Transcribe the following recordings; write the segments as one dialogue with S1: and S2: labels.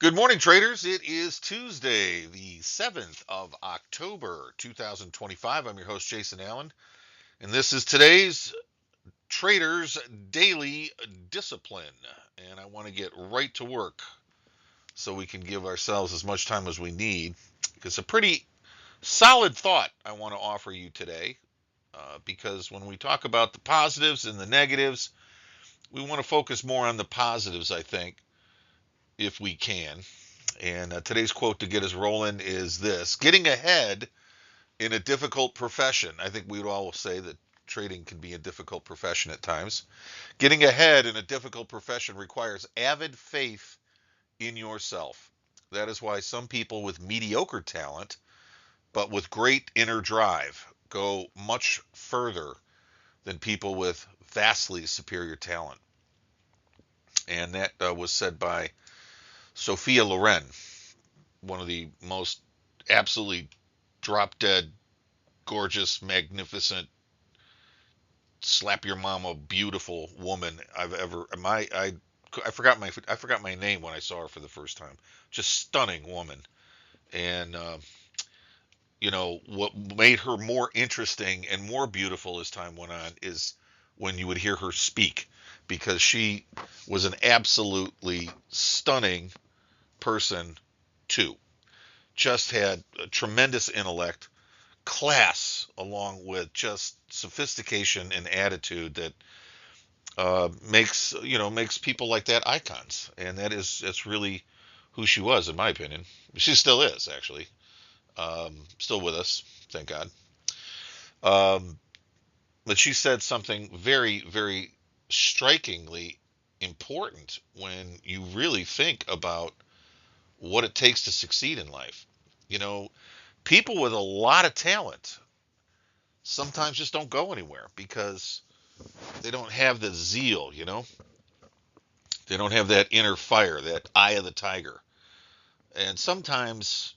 S1: Good morning, traders. It is Tuesday, the 7th of October, 2025. I'm your host, Jason Allen, and this is today's Traders Daily Discipline. And I want to get right to work so we can give ourselves as much time as we need. It's a pretty solid thought I want to offer you today because when we talk about the positives and the negatives, we want to focus more on the positives, I think, if we can. And today's quote to get us rolling is this: getting ahead in a difficult profession. I think we would all say that trading can be a difficult profession at times. Getting ahead in a difficult profession requires avid faith in yourself. That is why some people with mediocre talent, but with great inner drive, go much further than people with vastly superior talent. And that was said by Sophia Loren, one of the most absolutely drop dead, gorgeous, magnificent, slap your mama, beautiful woman I've ever. I forgot my name when I saw her for the first time. Just stunning woman, and what made her more interesting and more beautiful as time went on is when you would hear her speak, because she was an absolutely stunning person too. Just had a tremendous intellect, class, along with just sophistication and attitude that makes people like that icons, and that's really who she was, in my opinion. She still is, actually, still with us, thank God. Um, but she said something very, very strikingly important when you really think about what it takes to succeed in life. You know, people with a lot of talent sometimes just don't go anywhere because they don't have the zeal, They don't have that inner fire, that eye of the tiger. And sometimes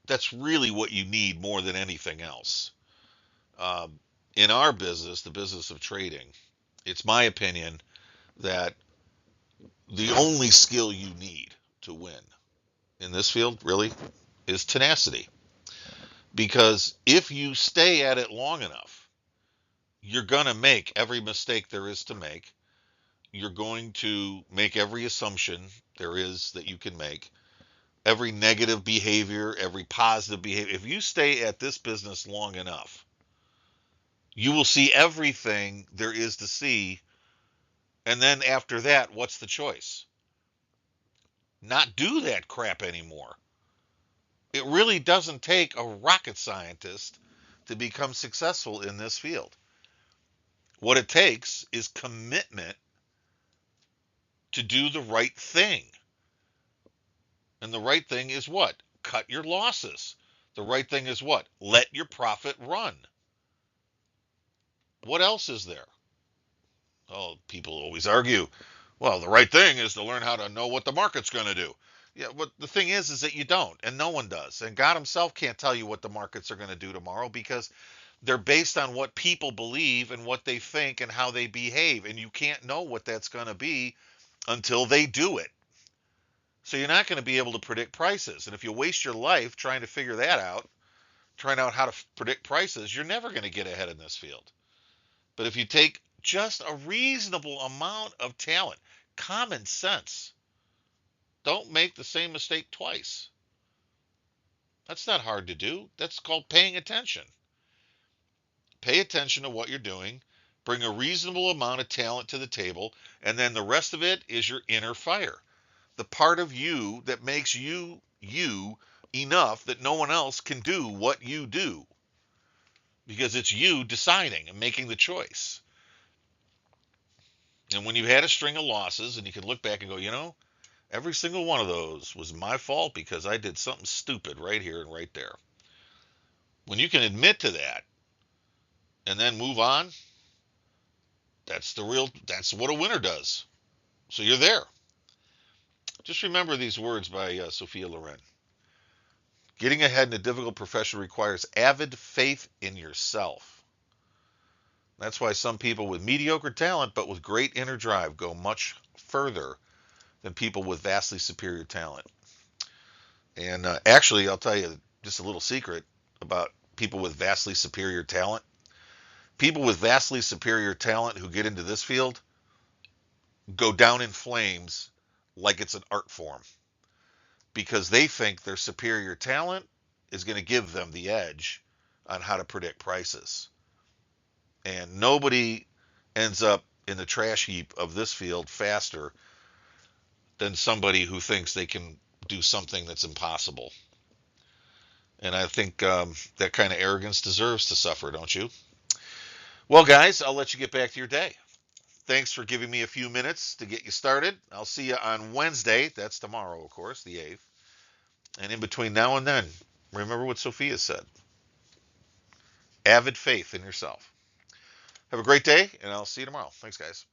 S1: that's really what you need more than anything else. Um, in our business, the business of trading, it's my opinion that the only skill you need to win in this field really is tenacity. Because if you stay at it long enough, you're going to make every mistake there is to make. You're going to make every assumption there is that you can make, every negative behavior, every positive behavior. If you stay at this business long enough, you will see everything there is to see. And then after that, what's the choice? Not do that crap anymore. It really doesn't take a rocket scientist to become successful in this field. What it takes is commitment to do the right thing. And the right thing is what? Cut your losses. The right thing is what? Let your profit run. What else is there? Oh, people always argue, well, the right thing is to learn how to know what the market's going to do. Yeah, but the thing is that you don't, and no one does. And God Himself can't tell you what the markets are going to do tomorrow because they're based on what people believe and what they think and how they behave. And you can't know what that's going to be until they do it. So you're not going to be able to predict prices. And if you waste your life trying to figure that out, trying out how to predict prices, you're never going to get ahead in this field. But if you take just a reasonable amount of talent, common sense, don't make the same mistake twice. That's not hard to do. That's called paying attention. Pay attention to what you're doing, bring a reasonable amount of talent to the table, and then the rest of it is your inner fire. The part of you that makes you you enough that no one else can do what you do because it's you deciding and making the choice. And when you've had a string of losses and you can look back and go, every single one of those was my fault because I did something stupid right here and right there. When you can admit to that and then move on, that's what a winner does. So you're there. Just remember these words by Sophia Loren. Getting ahead in a difficult profession requires avid faith in yourself. That's why some people with mediocre talent but with great inner drive go much further than people with vastly superior talent. And actually, I'll tell you just a little secret about people with vastly superior talent. People with vastly superior talent who get into this field go down in flames like it's an art form because they think their superior talent is going to give them the edge on how to predict prices. And nobody ends up in the trash heap of this field faster than somebody who thinks they can do something that's impossible. And I think that kind of arrogance deserves to suffer, don't you? Well, guys, I'll let you get back to your day. Thanks for giving me a few minutes to get you started. I'll see you on Wednesday. That's tomorrow, of course, the 8th. And in between now and then, remember what Sophia said: avid faith in yourself. Have a great day, and I'll see you tomorrow. Thanks, guys.